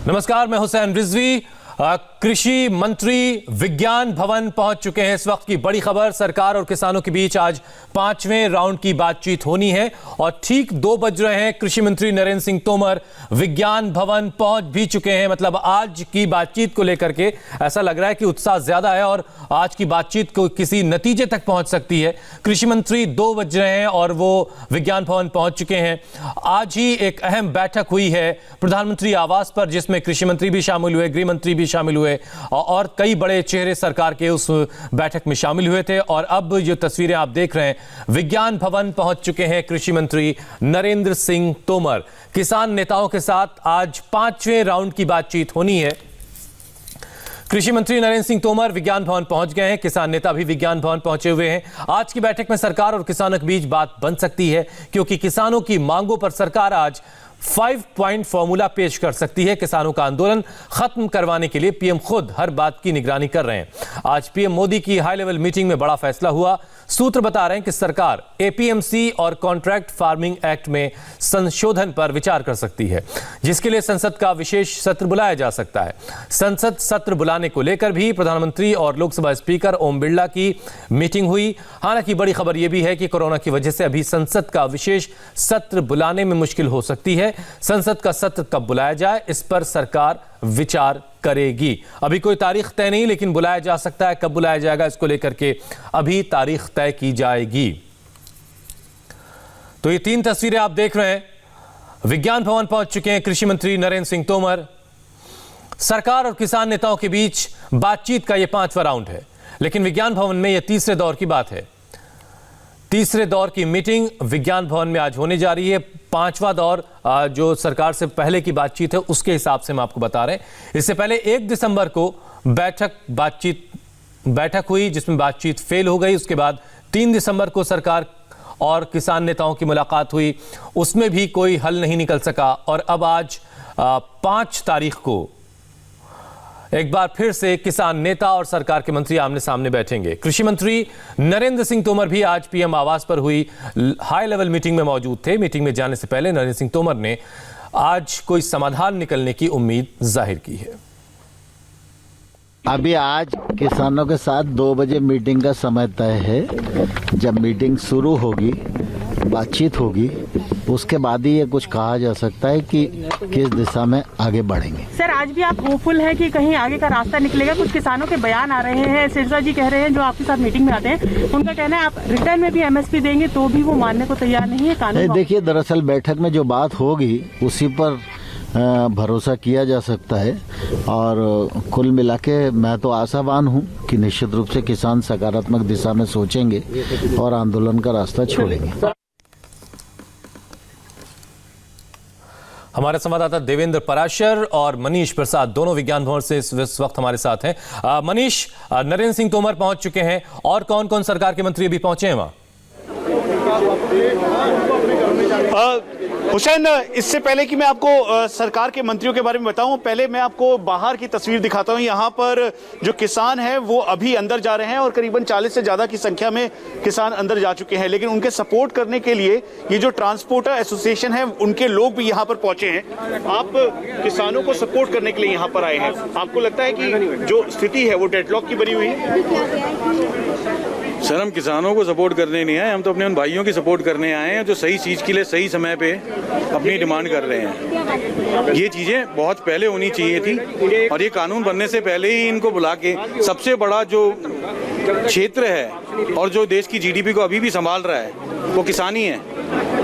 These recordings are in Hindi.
नमस्कार, मैं हुसैन रिजवी। कृषि मंत्री विज्ञान भवन पहुंच चुके हैं। इस वक्त की बड़ी खबर, सरकार और किसानों के बीच आज 5वें राउंड की बातचीत होनी है और ठीक 2 बज रहे हैं। कृषि मंत्री नरेंद्र सिंह तोमर विज्ञान भवन पहुंच भी चुके हैं। मतलब आज की बातचीत को लेकर के ऐसा लग रहा है कि उत्साह ज्यादा है और आज की बातचीत को किसी नतीजे तक पहुंच सकती है। कृषि मंत्री 2 बज रहे हैं और वो विज्ञान भवन पहुंच चुके हैं। आज ही एक अहम बैठक हुई है प्रधानमंत्री आवास पर, जिसमें कृषि मंत्री भी शामिल हुए, गृह मंत्री भी शामिल हुए और कई बड़े चेहरे सरकार के उस बैठक में शामिल हुए थे। और अब जो तस्वीरें आप देख रहे हैं, विज्ञान भवन पहुंच चुके हैं कृषि मंत्री नरेंद्र सिंह तोमर। किसान नेताओं के साथ आज 5वें राउंड की बातचीत होनी है। कृषि मंत्री नरेंद्र सिंह तोमर विज्ञान भवन पहुंच गए हैं, किसान नेता भी विज्ञान भवन पहुंचे हुए हैं। आज की बैठक में सरकार और किसानों के बीच बात बन सकती है, क्योंकि किसानों की मांगों पर सरकार आज 5 पॉइंट फॉर्मूला पेश कर सकती है। किसानों का आंदोलन खत्म करवाने के लिए पीएम खुद हर बात की निगरानी कर रहे हैं। आज पीएम मोदी की हाई लेवल मीटिंग में बड़ा फैसला हुआ। सूत्र बता रहे हैं कि सरकार एपीएमसी और कॉन्ट्रैक्ट फार्मिंग एक्ट में संशोधन पर विचार कर सकती है, जिसके लिए संसद का विशेष सत्र बुलाया जा सकता है। संसद सत्र बुलाने को लेकर भी प्रधानमंत्री और लोकसभा स्पीकर ओम बिरला की मीटिंग हुई। हालांकि बड़ी खबर यह भी है कि कोरोना की वजह से अभी संसद का विशेष सत्र बुलाने में मुश्किल हो सकती है। संसद का सत्र कब बुलाया जाए, इस पर सरकार विचार करेगी। अभी कोई तारीख तय नहीं, लेकिन बुलाया जा सकता है। कब बुलाया जाएगा इसको लेकर के अभी तारीख तय की जाएगी। तो ये 3 तस्वीरें आप देख रहे हैं। विज्ञान भवन पहुंच चुके हैं कृषि मंत्री नरेंद्र सिंह तोमर। सरकार और किसान नेताओं के बीच बातचीत का यह 5वां राउंड है, लेकिन विज्ञान भवन में यह तीसरे दौर की बात है। तीसरे दौर की मीटिंग विज्ञान भवन में आज होने जा रही है। 5वां दौर जो सरकार से पहले की बातचीत है उसके हिसाब से हम आपको बता रहे हैं। इससे पहले 1 दिसंबर को बैठक हुई, जिसमें बातचीत फेल हो गई। उसके बाद 3 दिसंबर को सरकार और किसान नेताओं की मुलाकात हुई, उसमें भी कोई हल नहीं निकल सका। और अब आज 5 तारीख को एक बार फिर से किसान नेता और सरकार के मंत्री आमने सामने बैठेंगे। कृषि मंत्री नरेंद्र सिंह तोमर भी आज पीएम आवास पर हुई हाई लेवल मीटिंग में मौजूद थे। मीटिंग में जाने से पहले नरेंद्र सिंह तोमर ने आज कोई समाधान निकलने की उम्मीद जाहिर की है। अभी आज किसानों के साथ 2 बजे मीटिंग का समय तय है। जब मीटिंग शुरू होगी, बातचीत होगी, उसके बाद ही ये कुछ कहा जा सकता है कि किस दिशा में आगे बढ़ेंगे। सर, आज भी आप होपफुल है कि कहीं आगे का रास्ता निकलेगा? कुछ किसानों के बयान आ रहे हैं, सिरसा जी कह रहे हैं जो आपके साथ मीटिंग में आते हैं, उनका कहना है आप रिटर्न में भी एमएसपी देंगे तो भी वो मानने को तैयार नहीं है। कानून देखिए, दरअसल बैठक में जो बात होगी उसी पर भरोसा किया जा सकता है और कुल मिला के मैं तो आशावान हूं कि निश्चित रूप से किसान सकारात्मक दिशा में सोचेंगे और आंदोलन का रास्ता छोड़ेंगे। हमारे संवाददाता देवेंद्र पराशर और मनीष प्रसाद दोनों विज्ञान भवन से इस वक्त हमारे साथ हैं। मनीष, नरेंद्र सिंह तोमर पहुंच चुके हैं और कौन कौन सरकार के मंत्री अभी पहुंचे हैं वहां? हुसैन, इससे पहले कि मैं आपको सरकार के मंत्रियों के बारे में बताऊं, पहले मैं आपको बाहर की तस्वीर दिखाता हूं। यहां पर जो किसान हैं वो अभी अंदर जा रहे हैं और करीबन 40 से ज़्यादा की संख्या में किसान अंदर जा चुके हैं। लेकिन उनके सपोर्ट करने के लिए ये जो ट्रांसपोर्टर एसोसिएशन है उनके लोग भी यहाँ पर पहुंचे हैं। आप किसानों को सपोर्ट करने के लिए यहाँ पर आए हैं। आपको लगता है कि जो स्थिति है वो डेडलॉक की बनी हुई है? सर, हम किसानों को सपोर्ट करने नहीं आए, हम तो अपने उन भाइयों की सपोर्ट करने आए हैं जो सही चीज़ के लिए सही समय पे अपनी डिमांड कर रहे हैं। ये चीज़ें बहुत पहले होनी चाहिए थी और ये कानून बनने से पहले ही इनको बुला के, सबसे बड़ा जो क्षेत्र है और जो देश की जीडीपी को अभी भी संभाल रहा है वो किसान ही है।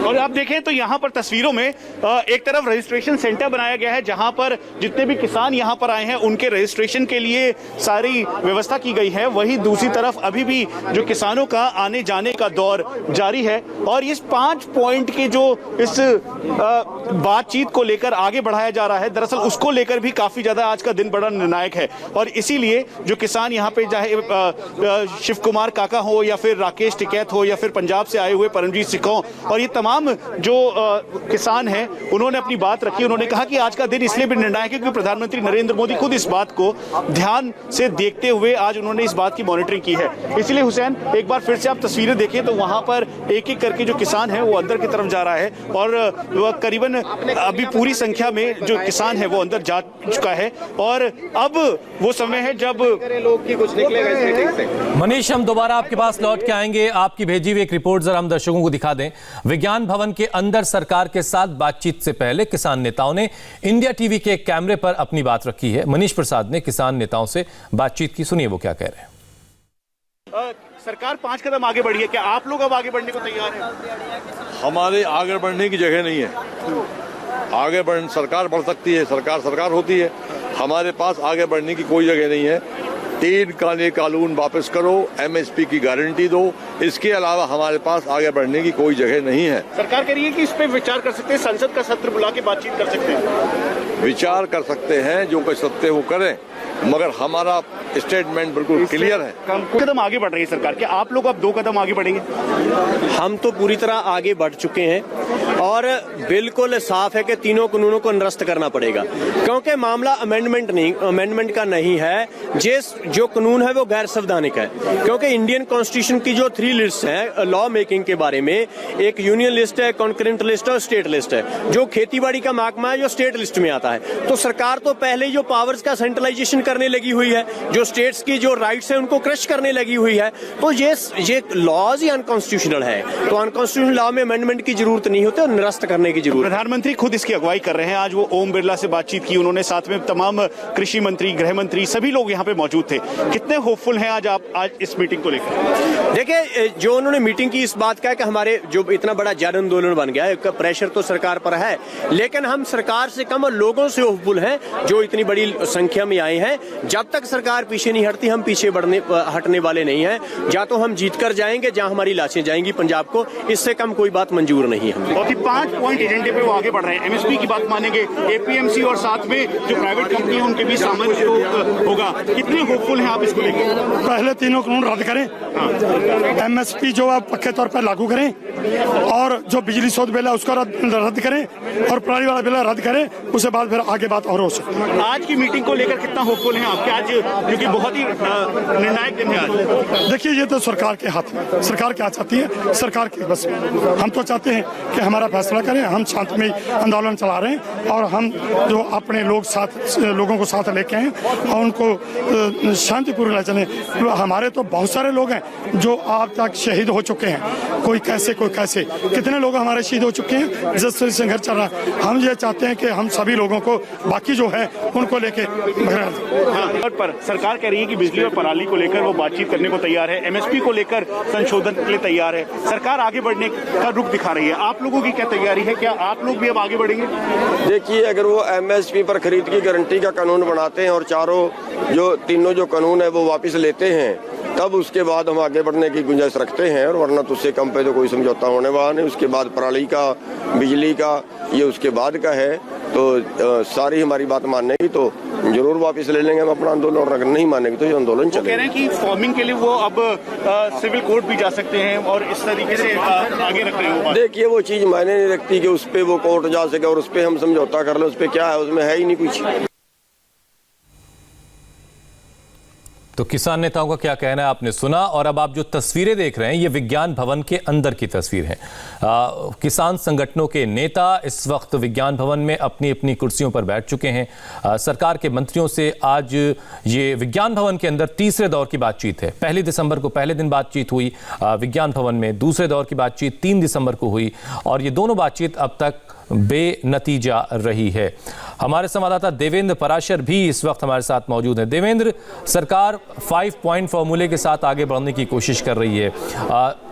और आप देखें तो यहाँ पर तस्वीरों में एक तरफ रजिस्ट्रेशन सेंटर बनाया गया है जहाँ पर जितने भी किसान यहाँ पर आए हैं उनके रजिस्ट्रेशन के लिए सारी व्यवस्था की गई है। वहीं दूसरी तरफ अभी भी जो किसानों का आने जाने का दौर जारी है और इस 5 पॉइंट के जो इस बातचीत को लेकर आगे बढ़ाया जा रहा है, दरअसल उसको लेकर भी काफी ज्यादा आज का दिन बड़ा निर्णायक है। और इसीलिए जो किसान यहाँ पे चाहे शिव कुमार काका हो या फिर राकेश टिकैत हो या फिर पंजाब से आए हुए परमजीत सिंह हो और ये तमाम तमाम जो किसान हैं उन्होंने अपनी बात रखी। उन्होंने कहा कि आज का दिन इसलिए भी निर्णायक है क्योंकि प्रधानमंत्री नरेंद्र मोदी खुद इस बात को ध्यान से देखते हुए आज उन्होंने इस बात की मॉनिटरिंग की है। इसलिए हुसैन, एक बार फिर से आप तस्वीरें देखें तो वहां पर एक एक करके जो किसान है वो अंदर की तरफ जा रहा है और वह करीबन अभी पूरी संख्या में जो किसान है वो अंदर जा चुका है और अब वो समय है जब लोग की कुछ निकलेगा। मनीष, हम दोबारा आपके पास लौट के आएंगे। आपकी भेजी हुई एक रिपोर्ट जरा हम दर्शकों को दिखा दें। विज्ञान भवन के अंदर सरकार के साथ बातचीत से पहले किसान नेताओं ने इंडिया टीवी के कैमरे पर अपनी बात रखी है। मनीष प्रसाद ने किसान नेताओं से बातचीत की, सुनिए वो क्या कह रहे हैं। सरकार 5 कदम आगे बढ़ी है, क्या आप लोग अब आगे बढ़ने को तैयार हैं? हमारे आगे बढ़ने की जगह नहीं है। सरकार बढ़ सकती है, सरकार होती है। हमारे पास आगे बढ़ने की कोई जगह नहीं है। 3 काले कानून वापस करो, एमएसपी की गारंटी दो, इसके अलावा हमारे पास आगे बढ़ने की कोई जगह नहीं है। सरकार कह रही है कि इस पे विचार कर सकते हैं, संसद का सत्र बुला के बातचीत कर सकते हैं। विचार कर सकते हैं, जो कर सकते हो करें, मगर हमारा स्टेटमेंट बिल्कुल क्लियर है। कदम आगे बढ़ रही है सरकार, क्या आप लोग अब 2 कदम आगे बढ़ेंगे? हम तो पूरी तरह आगे बढ़ चुके हैं और बिल्कुल साफ है कि तीनों कानूनों को निरस्त करना पड़ेगा, क्योंकि मामला अमेंडमेंट का नहीं है। जो कानून है वो गैर संवैधानिक है, क्योंकि इंडियन कॉन्स्टिट्यूशन की जो 3 लिस्ट है लॉ मेकिंग के बारे में, एक यूनियन लिस्ट है, कॉन्करेंट लिस्ट है और स्टेट लिस्ट है। जो खेतीबाड़ी का महकमा है जो स्टेट लिस्ट में आता है, तो सरकार तो पहले ही जो पावर्स का सेंट्रलाइजेशन करने लगी हुई है, जो स्टेट्स की जो राइट्स है उनको क्रश करने लगी हुई है। तो ये लॉज ही अनकॉन्स्टिट्यूशनल है, तो अनकॉन्स्टिट्यूशनल लॉ में अमेंडमेंट की जरूरत नहीं होती और निरस्त करने की जरूरत। प्रधानमंत्री खुद इसकी अगुवाई कर रहे हैं। आज वो ओम बिरला से बातचीत की उन्होंने, साथ में तमाम कृषि मंत्री, गृह मंत्री, सभी लोग यहाँ पे मौजूद थे। कितने होपफुल हैं आज इस मीटिंग को लेकर? देखिए, जो उन्होंने मीटिंग की इस बात का है कि हमारे जो इतना बड़ा जन आंदोलन बन गया है, प्रेशर तो सरकार पर है, लेकिन हम सरकार से कम और लोगों से होपफुल हैं जो इतनी बड़ी संख्या में आए हैं। जब तक सरकार पीछे नहीं हटती, हम पीछे हटने वाले नहीं हैं। या तो हम जीत कर जाएंगे, जहां हमारी लाशें जाएंगी पंजाब को, इससे कम कोई बात मंजूर नहीं है। और 5 पॉइंट एजेंडे पे वो आगे बढ़ रहे हैं। एमएसपी की बात मानेंगे, एपीएमसी और साथ में जो प्राइवेट कंपनी है उनके बीच सामंजस्य होगा। कितने होपफुल हैं आप इसको लेकर? पहले तीनों कानून रद्द करें, एमएसपी जो है पक्के तौर पर लागू करें, और जो बिजली शोध बिल है उसको रद्द करें, और पराली वाला बिल रद्द करें। उसके बाद फिर आगे बात और हो सकती। आज की मीटिंग को लेकर कितना होपफुल हैं आपके? आज क्योंकि बहुत ही निर्णायक दिन है आज। देखिए, ये तो सरकार के हाथ में, सरकार क्या चाहती है, सरकार के बस में। हम तो चाहते हैं कि हमारा फैसला करें। हम शांतिमय आंदोलन चला रहे हैं और हम जो अपने लोगों को साथ लेके आए और उनको शांतिपूर्वक ले चले। हमारे तो बहुत सारे लोग हैं जो अब तक शहीद हो चुके हैं, कोई कैसे कितने लोग हमारे शहीद हो चुके हैं, जिससे संघर्ष चल रहा है। हम ये चाहते हैं कि हम सभी लोगों को, बाकी जो है उनको लेके पर सरकार कह रही है कि बिजली और पराली को लेकर वो बातचीत करने को तैयार है, एमएसपी को लेकर संशोधन के लिए तैयार है। सरकार आगे बढ़ने का रुख दिखा रही है। आप लोगों की क्या तैयारी है? क्या आप लोग भी अब आगे बढ़ेंगे? देखिए, अगर वो एमएसपी पर खरीद की गारंटी का कानून बनाते हैं और तीनों जो कानून है वो वापस लेते हैं, तब उसके बाद हम आगे बढ़ने की गुंजाइश रखते हैं। और वरना तो उससे कम पे तो कोई समझौता होने वाला नहीं। उसके बाद पराली का, बिजली का, ये उसके बाद का है। तो सारी हमारी बात मानने की तो जरूर वापस ले लेंगे हम अपना आंदोलन, और अगर नहीं मानेंगे तो ये आंदोलन चलेगा। कह रहे हैं कि फॉर्मिंग के लिए वो अब सिविल कोर्ट भी जा सकते हैं और इस तरीके से आगे रख रहे हैं। देखिए, वो चीज मायने नहीं रखती कि उस पर वो कोर्ट जा सके और उस पर हम समझौता कर ले। उस पर क्या है, उसमें है ही नहीं कुछ। तो किसान नेताओं का क्या कहना है आपने सुना। और अब आप जो तस्वीरें देख रहे हैं ये विज्ञान भवन के अंदर की तस्वीर है। किसान संगठनों के नेता इस वक्त विज्ञान भवन में अपनी अपनी कुर्सियों पर बैठ चुके हैं। सरकार के मंत्रियों से आज ये विज्ञान भवन के अंदर तीसरे दौर की बातचीत है। 1 दिसंबर को पहले दिन बातचीत हुई विज्ञान भवन में, दूसरे दौर की बातचीत 3 दिसंबर को हुई और ये दोनों बातचीत अब तक बेनतीजा रही है। हमारे संवाददाता देवेंद्र पराशर भी इस वक्त हमारे साथ मौजूद हैं। देवेंद्र, सरकार 5 पॉइंट फॉर्मूले के साथ आगे बढ़ने की कोशिश कर रही है।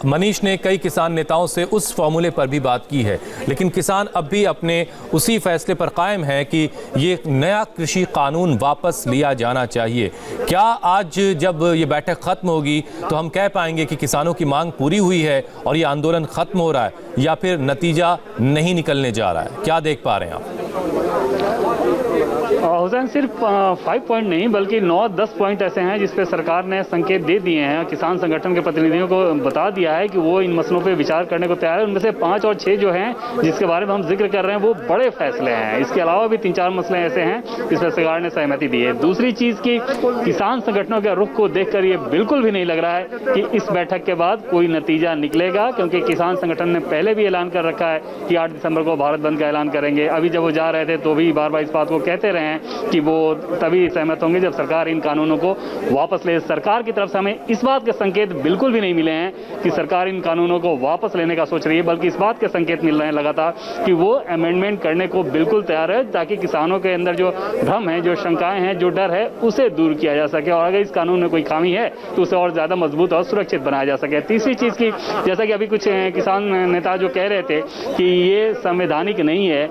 मनीष ने कई किसान नेताओं से उस फॉर्मूले पर भी बात की है, लेकिन किसान अब भी अपने उसी फैसले पर कायम है कि ये नया कृषि कानून वापस लिया जाना चाहिए। क्या आज जब ये बैठक खत्म होगी तो हम कह पाएंगे कि किसानों की मांग पूरी हुई है और ये आंदोलन खत्म हो रहा है, या फिर नतीजा नहीं निकलने जा रहा है? क्या देख पा रहे हैं आप? हुसैन, सिर्फ 5 पॉइंट नहीं बल्कि 9-10 पॉइंट ऐसे हैं जिस पे सरकार ने संकेत दे दिए हैं, किसान संगठन के प्रतिनिधियों को बता दिया है कि वो इन मसलों पे विचार करने को तैयार है। उनमें से 5 और 6 जो हैं जिसके बारे में हम जिक्र कर रहे हैं वो बड़े फैसले हैं। इसके अलावा भी 3-4 मसले ऐसे हैं जिस पर सरकार ने सहमति दी है। दूसरी चीज़ की किसान संगठनों के रुख को देखकर ये बिल्कुल भी नहीं लग रहा है कि इस बैठक के बाद कोई नतीजा निकलेगा, क्योंकि किसान संगठन ने पहले भी ऐलान कर रखा है कि 8 दिसंबर को भारत बंद का ऐलान करेंगे। अभी जब वो जा रहे थे तो भी बार बार इस बात को कहते रहे हैं कि वो तभी सहमत होंगे जब सरकार इन कानूनों को वापस ले। सरकार की तरफ से हमें इस बात के संकेत बिल्कुल भी नहीं मिले हैं कि सरकार इन कानूनों को वापस लेने का सोच रही है, बल्कि इस बात के संकेत मिल रहे हैं लगातार कि वो अमेंडमेंट करने को बिल्कुल तैयार है, ताकि किसानों के अंदर जो भ्रम है, जो शंकाएं हैं, जो डर है, उसे दूर किया जा सके और अगर इस कानून में कोई खामी है तो उसे और ज्यादा मजबूत और सुरक्षित बनाया जा सके। तीसरी चीज की, जैसा कि अभी कुछ किसान नेता जो कह रहे थे कि ये संवैधानिक नहीं है,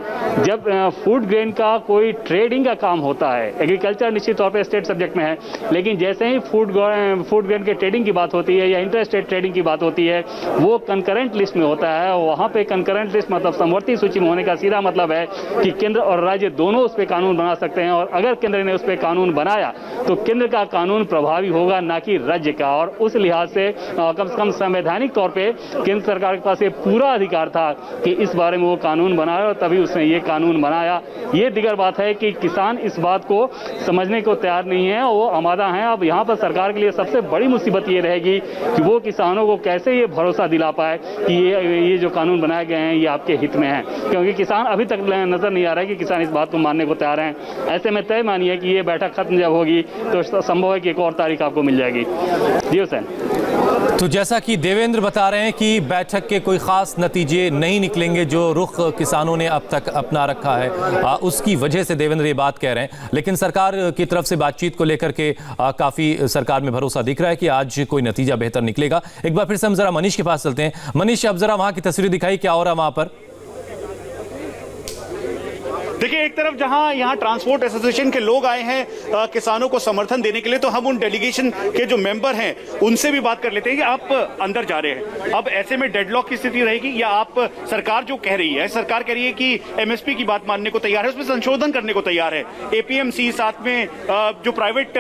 जब फूड ग्रेन का कोई ट्रेडिंग का काम होता है, एग्रीकल्चर निश्चित तौर पे स्टेट सब्जेक्ट में है, लेकिन जैसे ही फूड ग्रेन के ट्रेडिंग की बात होती है या इंटर स्टेट ट्रेडिंग की बात होती है, वो कंकरेंट लिस्ट में होता है। वहाँ पे कंकरेंट लिस्ट मतलब समवर्ती सूची में होने का सीधा मतलब है कि केंद्र और राज्य दोनों उस पर कानून बना सकते हैं, और अगर केंद्र ने उस पर कानून बनाया तो केंद्र का कानून प्रभावी होगा, ना कि राज्य का। और उस लिहाज से कम से कम संवैधानिक तौर पे केंद्र सरकार के पास ये पूरा अधिकार था कि इस बारे में वो कानून बनाए, और तभी उसने ये कानून बनाया। ये दिगर बात है कि किसान इस बात को समझने को तैयार नहीं है, वो आमादा हैं। अब यहाँ पर सरकार के लिए सबसे बड़ी मुसीबत ये रहेगी कि वो किसानों को कैसे ये भरोसा दिला पाए कि ये जो कानून बनाए गए हैं ये आपके हित में है, क्योंकि किसान अभी तक नजर नहीं आ रहा है कि किसान इस बात को मानने को तैयार हैं। ऐसे में तय मानिए कि ये बैठक खत्म जब होगी तो संभव है कि एक और तारीख आपको मिल जाएगी। जी हुसैन। तो जैसा कि देवेंद्र बता रहे हैं कि बैठक के कोई खास नतीजे नहीं निकलेंगे, जो रुख किसानों ने अब तक अपना रखा है उसकी वजह से देवेंद्र ये बात कह रहे हैं। लेकिन सरकार की तरफ से बातचीत को लेकर के काफी सरकार में भरोसा दिख रहा है कि आज कोई नतीजा बेहतर निकलेगा। एक बार फिर से हम जरा मनीष के पास चलते हैं। मनीष, अब जरा वहां की तस्वीरें दिखाई, क्या हो रहा है वहां पर? देखिए, एक तरफ जहां यहाँ ट्रांसपोर्ट एसोसिएशन के लोग आए हैं किसानों को समर्थन देने के लिए, तो हम उन डेलीगेशन के जो मेंबर हैं उनसे भी बात कर लेते हैं कि आप अंदर जा रहे हैं, अब ऐसे में डेडलॉक की स्थिति रहेगी या आप, सरकार जो कह रही है, सरकार कह रही है कि एमएसपी की बात मानने को तैयार है, उसमें संशोधन करने को तैयार है, एपीएमसी साथ में जो प्राइवेट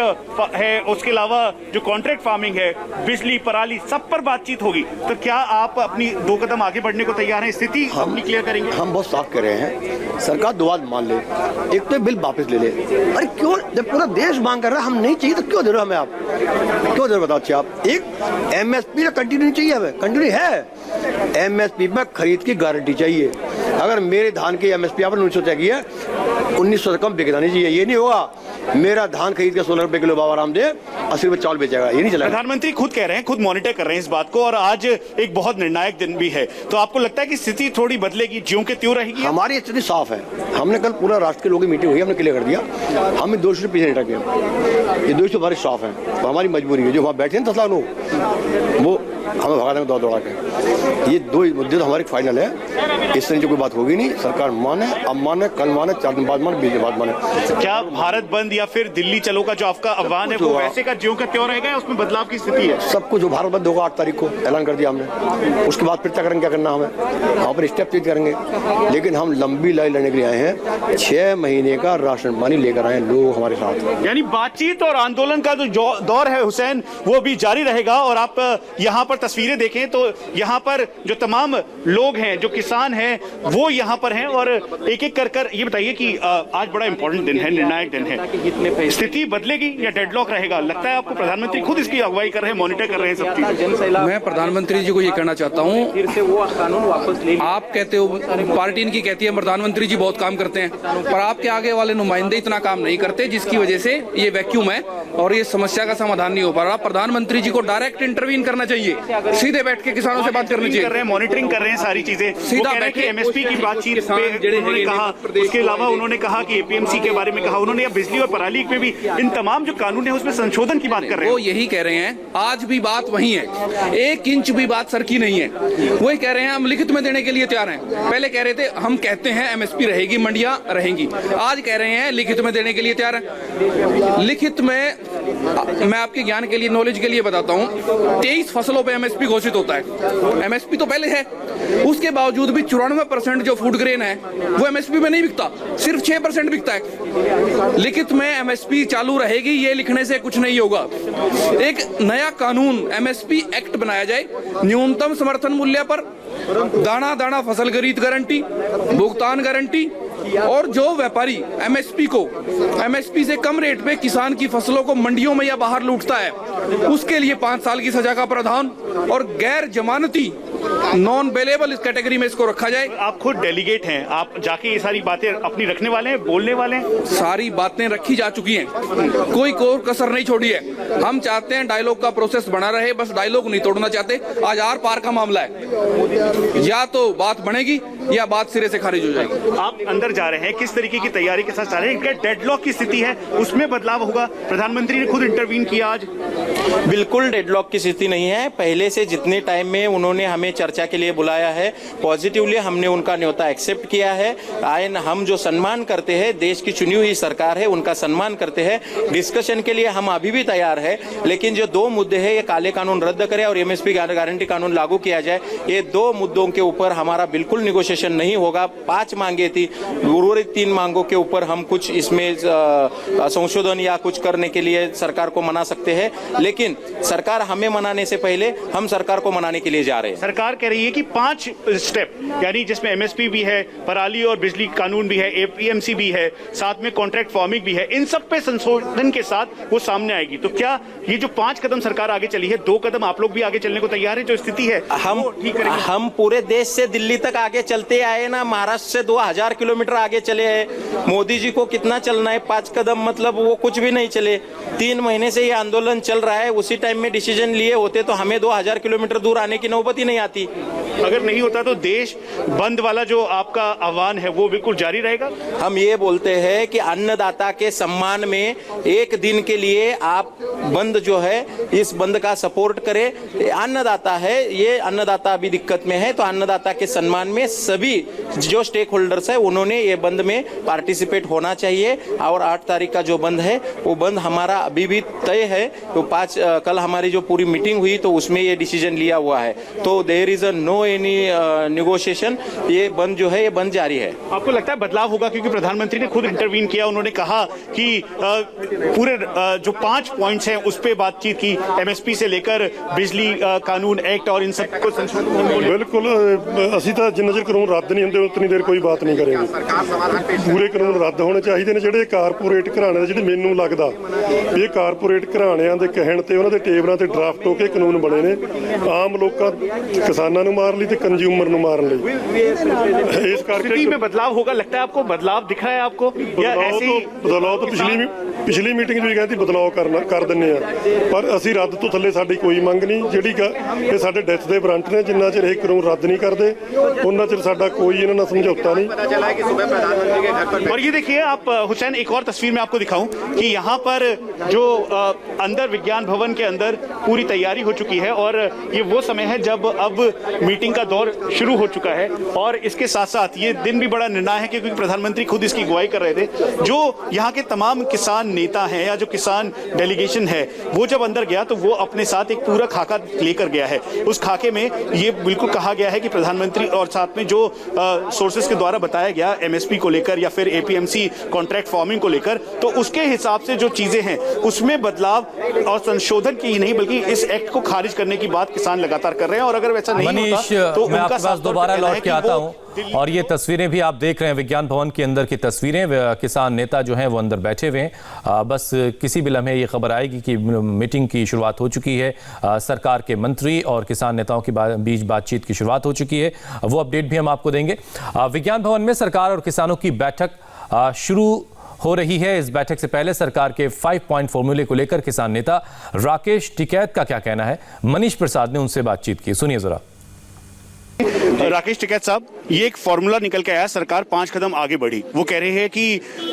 है, उसके अलावा जो कॉन्ट्रैक्ट फार्मिंग है, बिजली, पराली, सब पर बातचीत होगी, तो क्या आप अपनी 2 कदम आगे बढ़ने को तैयार हैं? स्थिति अपनी क्लियर करेंगे? हम बहुत साफ कर रहे हैं, सरकार 2 बात मान ले, एक तो बिल वापस ले ले। अरे क्यों, जब पूरा देश मांग कर रहा है, हम नहीं चाहिए तो क्यों दे रहे हो हमें? आप क्यों दे रहे हो बताओ? अच्छे आप, एक एमएसपी तो कंटिन्यू चाहिए, हमें कंटिन्यू है, एमएसपी पर खरीद की गारंटी चाहिए। अगर मेरे धान की एमएसपी आपने 1900 तय की है, 1900 से कम बिकना नहीं चाहिए। ये नहीं होगा मेरा धान खरीद के 16 रुपए किलो बाबा रामदेव 80 रुपए चावल बेचेगा, ये नहीं चलेगा। प्रधानमंत्री खुद कह रहे हैं, खुद मॉनिटर कर रहे हैं इस बात को, और आज एक बहुत निर्णायक दिन भी है, तो आपको लगता है कि स्थिति थोड़ी बदलेगी, ज्यों के त्यों रहेगी? हमारी स्थिति साफ है। हमने कल पूरा राष्ट्र के लोगों की मीटिंग हुई, हमने क्लियर कर दिया, हमें 200 पीछे नहीं रखे, ये 200 बारिश साफ है, तो हमारी मजबूरी है। जो वहाँ बैठे हैं 10 लाख लोग, वो हमें भगा देंगे दौड़ा के। ये 2 मुद्दे तो हमारे फाइनल है, इस तरह की कोई बात होगी नहीं। सरकार माने, अब माने, कल माने, 4 दिन बाद माने, 20 दिन बाद माने। क्या भारत बंद या फिर दिल्ली चलो का जो आपका आह्वान है वो वैसे का ज्यों का त्यों रहेगा, उसमें बदलाव की स्थिति है? सब कुछ, जो भारत बंद होगा 8 तारीख को ऐलान कर दिया हमने, उसके बाद फिर तय करेंगे क्या करना, हमें वहाँ पर स्टेप चेंज करेंगे। लेकिन हम लंबी लड़ाई लड़ने के लिए आए हैं, 6 महीने का राशन पानी लेकर आए लोग हमारे साथ। यानी बातचीत और आंदोलन का जो दौर है हुसैन, वो भी जारी रहेगा। और आप यहाँ पर तस्वीरें देखें तो यहाँ पर जो तमाम लोग हैं, जो किसान हैं, वो यहाँ पर हैं, और एक एक कर ये बताइए कि आज बड़ा इंपॉर्टेंट दिन है, निर्णायक दिन है, स्थिति बदलेगी या डेडलॉक रहेगा? लगता है आपको प्रधानमंत्री खुद इसकी अगुवाई कर रहे हैं, मॉनिटर कर रहे हैं सब चीजें? मैं प्रधानमंत्री जी को ये कहना चाहता हूँ, आप कहते हो, पार्टी इनकी कहती है प्रधानमंत्री जी बहुत काम करते हैं, पर आपके आगे वाले नुमाइंदे इतना काम नहीं करते, जिसकी वजह से ये वैक्यूम है और ये समस्या का समाधान नहीं हो पा रहा। प्रधानमंत्री जी को डायरेक्ट इंटरवीन करना चाहिए, सीधे बैठ के किसानों से बात करनी चाहिए। मॉनिटरिंग कर रहे हैं सारी चीजें, सीधा बैठ के एमएसपी की बातचीत पे उन्होंने कहा, उसके अलावा उन्होंने कहा कि एपीएमसी के बारे में कहा उन्होंने, बिजली और पराली में भी इन तमाम जो कानून है उसमें संशोधन की बात कर रहे हैं। वो यही कह रहे हैं, आज भी बात वही है, 1 इंच भी बात सर की नहीं है। वही कह रहे हैं हम लिखित में देने के लिए तैयार हैं। पहले कह रहे थे हम कहते हैं एमएसपी रहेगी, मंडियां रहेंगी, आज कह रहे हैं लिखित में देने के लिए तैयार है। लिखित में मैं आपके ज्ञान के लिए, नॉलेज के लिए बताता हूँ, 23 फसलों पे एमएसपी घोषित होता है। एमएसपी तो पहले है, उसके बावजूद भी 94% जो फूड ग्रेन है वो एमएसपी में नहीं बिकता, सिर्फ 6% बिकता है। लिखित में एमएसपी चालू रहेगी, ये लिखने से कुछ नहीं होगा। एक नया कानून एमएसपी एक्ट बनाया जाए, न्यूनतम समर्थन मूल्य पर दाना दाना फसल खरीद गारंटी, भुगतान गारंटी, और जो व्यापारी एमएसपी से कम रेट पे किसान की फसलों को मंडियों में या बाहर लूटता है उसके लिए 5 साल की सजा का प्रावधान, और गैर जमानती नॉन बेलेबल इस कैटेगरी में इसको रखा जाए। आप खुद डेलीगेट हैं, आप जाके ये सारी बातें अपनी रखने वाले हैं, बोलने वाले हैं? सारी बातें रखी जा चुकी हैं, कोई कसर नहीं छोड़ी है। हम चाहते हैं डायलॉग का प्रोसेस बना रहे, बस डायलॉग नहीं तोड़ना चाहते। आज आर पार का मामला है, या तो बात बनेगी या बात सिरे से खारिज हो जाएगी। आप अंदर जा रहे हैं, किस तरीके की तैयारी के साथ जा रहे हैं? क्या डेडलॉक की स्थिति है, उसमें बदलाव होगा? प्रधानमंत्री ने खुद इंटरवीन किया आज। बिल्कुल डेडलॉक की स्थिति नहीं है। पहले से जितने टाइम में उन्होंने हमें चर्चा के लिए बुलाया है, पॉजिटिवली हमने उनका न्योता एक्सेप्ट किया है। आयन हम जो सम्मान करते हैं, देश की चुनी हुई सरकार है, उनका सम्मान करते हैं। डिस्कशन के लिए हम अभी भी तैयार है, लेकिन जो 2 मुद्दे हैं, ये काले कानून रद्द करें और एमएसपी गारंटी कानून लागू किया जाए, ये 2 मुद्दों के ऊपर हमारा बिल्कुल निगोशिएशन नहीं होगा। 5 मांगे थी, उर्वरित 3 मांगों के ऊपर हम कुछ इसमें संशोधन या कुछ करने के लिए सरकार को मना सकते हैं, लेकिन सरकार हमें मनाने से पहले हम सरकार को मनाने के लिए जा रहे हैं। सरकार कह रही है कि 5 स्टेप, यानी जिसमें एमएसपी भी है, पराली और बिजली कानून भी है, एपीएमसी भी है, साथ में कॉन्ट्रैक्ट फार्मिंग भी है, इन सब पे संशोधन के साथ वो सामने आएगी। तो क्या ये जो 5 कदम सरकार आगे चली है, 2 कदम आप लोग भी आगे चलने को तैयार है? जो स्थिति है हम पूरे देश से दिल्ली तक आगे चलते आए ना, महाराष्ट्र से 2000 किलोमीटर आगे चले हैं। मोदी जी को कितना चलना है? 5 कदम मतलब वो कुछ भी नहीं चले। 3 महीने से ये आंदोलन चल रहा है, उसी टाइम में डिसीजन लिए होते तो हमें 2000 किलोमीटर दूर आने की नौबत ही नहीं आती। अगर नहीं होता तो देश बंद वाला जो आपका आह्वान है वो बिल्कुल जारी रहेगा। हम ये बोलते हैं कि अन्नदाता के सम्मान में एक दिन के लिए आप बंद जो है, इस बंद का सपोर्ट करें। अन्नदाता है, ये अन्नदाता अभी दिक्कत में है, तो अन्नदाता के सम्मान में सभी जो स्टेक होल्डर्स है उन्होंने ये बंद में पार्टिसिपेट होना चाहिए। और 8 तारीख का जो बंद है वो बंद हमारा अभी भी तय है। तो कल हमारी जो पूरी मीटिंग हुई तो उसमें ये डिसीजन लिया हुआ है, तो there is no any negotiation. ये बंद जो है, ये बंद जारी है। आपको लगता है बदलाव होगा? क्योंकि प्रधानमंत्री ने खुद इंटरवीन किया, उन्होंने कहा कि पूरे जो 5 पॉइंट्स हैं उस पे बातचीत की, एमएसपी से लेकर बिजली कानून एक्ट और इन सब को संशोधन। बिल्कुल, ਅਸੀਂ ਤਾਂ ਜਿੰਨਾ ਚਿਰ ਕਾਨੂੰਨ ਰੱਦ ਨਹੀਂ ਹੁੰਦੇ ਉਤਨੀ ਦੇਰ ਕੋਈ ਬਾਤ ਨਹੀਂ ਕਰਾਂਗੇ। ਪੂਰੇ ਕਾਨੂੰਨ ਰੱਦ ਹੋਣੇ ਚਾਹੀਦੇ ਨੇ। ਜਿਹੜੇ ਕਾਰਪੋਰੇਟ ਘਰਾਣੇ ਦੇ, ਜਿਹੜੇ ਮੈਨੂੰ ਲੱਗਦਾ ਇਹ ਕਾਰਪੋਰੇਟ ਘਰਾਣਿਆਂ ਦੇ ਕਹਿਣ ਤੇ ਉਹਨਾਂ ਦੇ ਟੇਬਲਾਂ ਤੇ ਡਰਾਫਟ ਹੋ ਕੇ ਕਾਨੂੰਨ ਬਣੇ ਨੇ, ਆਮ ਲੋਕਾਂ किसानों ਨੂੰ ਮਾਰਨ ਲਈ ਤੇ ਕੰਜ਼ਿਊਮਰ ਨੂੰ ਮਾਰਨ ਲਈ। ਇਸ ਕਰਕੇ में बदलाव होगा, लगता है आपको? बदलाव दिख रहा है आपको या ऐसे ही? ਬਦਲਾਅ ਤਾਂ ਪਿਛਲੀ ਮੀਟਿੰਗ ਵੀ ਕਹਿੰਦੀ ਬਦਲਾਅ ਕਰ ਦਿੰਨੇ ਆ, ਪਰ ਅਸੀਂ ਰੱਦ ਤੋਂ ਥੱਲੇ ਸਾਡੀ ਕੋਈ ਮੰਗ ਨਹੀਂ। ਜਿਹੜੀ ਇਹ ਸਾਡੇ ਡੈਥ ਦੇ ਵਾਰੰਟ ਨੇ, ਜਿੰਨਾ ਚਿਰ ਇਹ ਕਾਨੂੰਨ ਰੱਦ नहीं करते उन्ना चिर साडा कोई इन्हां नाल समझौता नहीं। और ये देखिए आप हुसैन, एक और तस्वीर में आपको दिखाऊं कि यहाँ पर जो अंदर विज्ञान भवन के अंदर पूरी तैयारी हो चुकी है और ये वो समय है जब अब मीटिंग का दौर शुरू हो चुका है। और इसके साथ साथ ये दिन भी बड़ा निर्णायक है क्योंकि प्रधानमंत्री खुद इसकी अगुवाई कर रहे थे। जो यहाँ के तमाम किसान नेता हैं या जो किसान डेलीगेशन है वो जब अंदर गया तो वो अपने साथ एक पूरा खाका लेकर गया है। उस खाके में ये बिल्कुल कहा गया है कि प्रधानमंत्री और साथ में जो सोर्सेस के द्वारा बताया गया एमएसपी को लेकर या फिर एपीएमसी कॉन्ट्रैक्ट फार्मिंग को लेकर, तो उसके हिसाब से जो चीजें हैं उसमें बदलाव और संशोधन की ही नहीं बल्कि इस एक्ट को खारिज करने की बात किसान लगातार कर रहे हैं। और अगर वैसा नहीं होता तो मैं आपके पास दोबारा लौट के आता हूं। और ये तस्वीरें भी आप देख रहे हैं, विज्ञान भवन के अंदर की तस्वीरें। किसान नेता जो हैं वो अंदर बैठे हुए हैं। बस किसी भी लम्हे ये खबर आएगी कि मीटिंग की शुरुआत हो चुकी है। सरकार के मंत्री और किसान नेताओं के बीच बातचीत की शुरुआत हो चुकी है। वो अपडेट भी हम आपको देंगे। विज्ञान भवन में सरकार और किसानों की बैठक शुरू हो रही है। इस बैठक से पहले सरकार के 5 पॉइंट फॉर्मूले को लेकर किसान नेता राकेश टिकैत का क्या कहना है, मनीष प्रसाद ने उनसे बातचीत की, सुनिए जरा। राकेश टिकैत साहब, ये एक फॉर्मूला निकल के आया, सरकार 5 कदम आगे बढ़ी। वो कह रहे हैं कि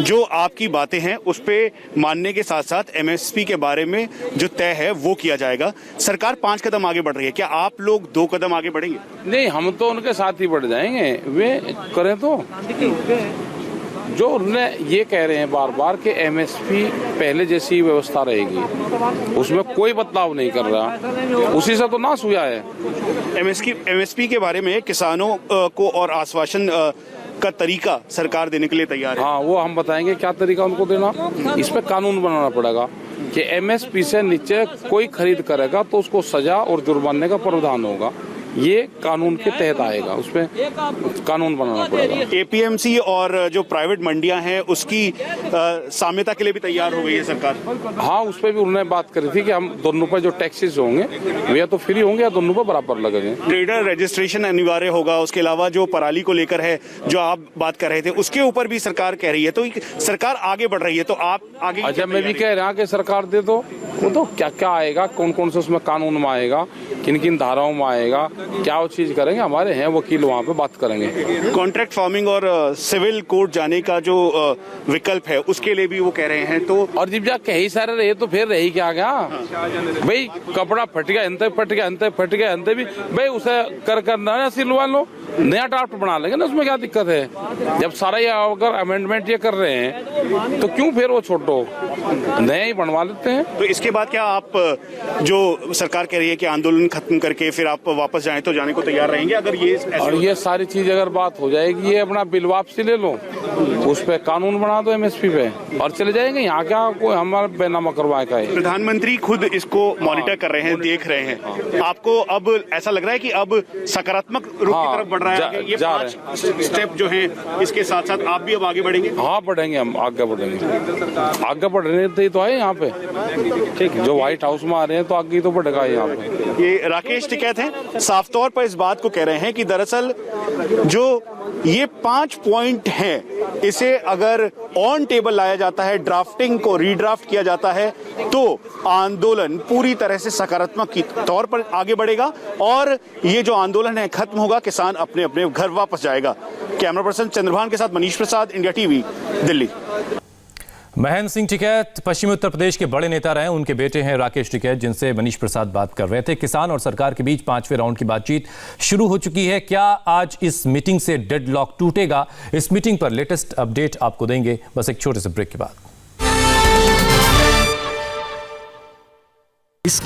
जो आपकी बातें हैं उस पे मानने के साथ साथ एमएसपी के बारे में जो तय है वो किया जाएगा। सरकार 5 कदम आगे बढ़ रही है, क्या आप लोग 2 कदम आगे बढ़ेंगे? नहीं, हम तो उनके साथ ही बढ़ जाएंगे, वे करें तो। जो उन्होंने ये कह रहे हैं बार बार कि एमएसपी पहले जैसी व्यवस्था रहेगी, उसमें कोई बदलाव नहीं कर रहा, उसी से तो नाश हुआ है। एमएसपी के बारे में किसानों को और आश्वासन का तरीका सरकार देने के लिए तैयार है। हाँ, वो हम बताएंगे क्या तरीका उनको देना। इस पे कानून बनाना पड़ेगा कि एमएसपी से नीचे कोई खरीद करेगा तो उसको सजा और जुर्माने का प्रावधान होगा। ये कानून के तहत आएगा, उसमें कानून बनाना पड़ेगा। एपीएमसी और जो प्राइवेट मंडियां हैं उसकी साम्यता के लिए भी तैयार हो गई है सरकार। हाँ, उस पर भी उन्होंने बात करी थी कि हम दोनों पर जो टैक्सेस होंगे वे या तो फ्री होंगे या दोनों पर बराबर लगेंगे। ट्रेडर रजिस्ट्रेशन अनिवार्य होगा। उसके अलावा जो पराली को लेकर है जो आप बात कर रहे थे उसके ऊपर भी सरकार कह रही है, तो सरकार आगे बढ़ रही है। तो आप आगे अच्छा, मैं भी कह रहा कि सरकार दे दो, वो तो क्या क्या आएगा, कौन कौन से उसमें कानून में आएगा, किन किन धाराओं में आएगा, क्या वो चीज करेंगे। हमारे हैं वकील, वहाँ पे बात करेंगे। कॉन्ट्रैक्ट फार्मिंग और सिविल कोर्ट जाने का जो विकल्प है उसके लिए भी वो कह रहे हैं। तो और जब जा कहीं सारे रहे तो फिर रही क्या गया भाई, कपड़ा फट गया, अंत फट गया, अंत फट गया, अंत भी भाई उसे कर नया सिलवा लो, नया ड्राफ्ट बना लेंगे ना, उसमें क्या दिक्कत है। जब सारा ये अगर अमेंडमेंट ये कर रहे हैं तो क्यों फिर वो छोड़ो, नया ही बनवा लेते हैं। तो इसके बाद क्या आप जो सरकार कह रही है कि आंदोलन खत्म करके फिर आप वापस जाएं तो जाने को तैयार रहेंगे? अगर ये और ये सारी चीज अगर बात हो जाएगी, ये अपना बिल वापसी ले लो, उस पे कानून बना दो एमएसपी पे और चले जाएंगे। यहाँ क्या कोई हमारा बेनामा करवाए का है। प्रधानमंत्री खुद इसको मॉनिटर कर रहे हैं, देख रहे हैं। आपको अब ऐसा लग रहा है कि अब सकारात्मक रुख की तरफ बढ़ रहा है? ये 5 स्टेप जो हैं इसके साथ साथ आप भी अब आगे बढ़ेंगे? हाँ, बढ़ेंगे, हम आगे बढ़ेंगे। आगे बढ़ने तो है यहाँ पे, ठीक है। जो व्हाइट हाउस में आ रहे हैं तो आगे तो बढ़ेगा यहाँ पे। ये राकेश टिकैत हैं, साफ तौर पर इस बात को कह रहे हैं कि दरअसल जो ये 5 पॉइंट हैं, इसे अगर ऑन टेबल लाया जाता है, ड्राफ्टिंग को रीड्राफ्ट किया जाता है, तो आंदोलन पूरी तरह से सकारात्मक की तौर पर आगे बढ़ेगा और ये जो आंदोलन है खत्म होगा, किसान अपने अपने घर वापस जाएगा। कैमरा पर्सन चंद्रभान के साथ मनीष प्रसाद, इंडिया टीवी, दिल्ली। महेंद्र सिंह टिकैत पश्चिमी उत्तर प्रदेश के बड़े नेता रहे। उनके बेटे हैं राकेश टिकैत, जिनसे मनीष प्रसाद बात कर रहे थे। किसान और सरकार के बीच 5वें राउंड की बातचीत शुरू हो चुकी है। क्या आज इस मीटिंग से डेडलॉक टूटेगा? इस मीटिंग पर लेटेस्ट अपडेट आपको देंगे बस एक छोटे से ब्रेक के बाद।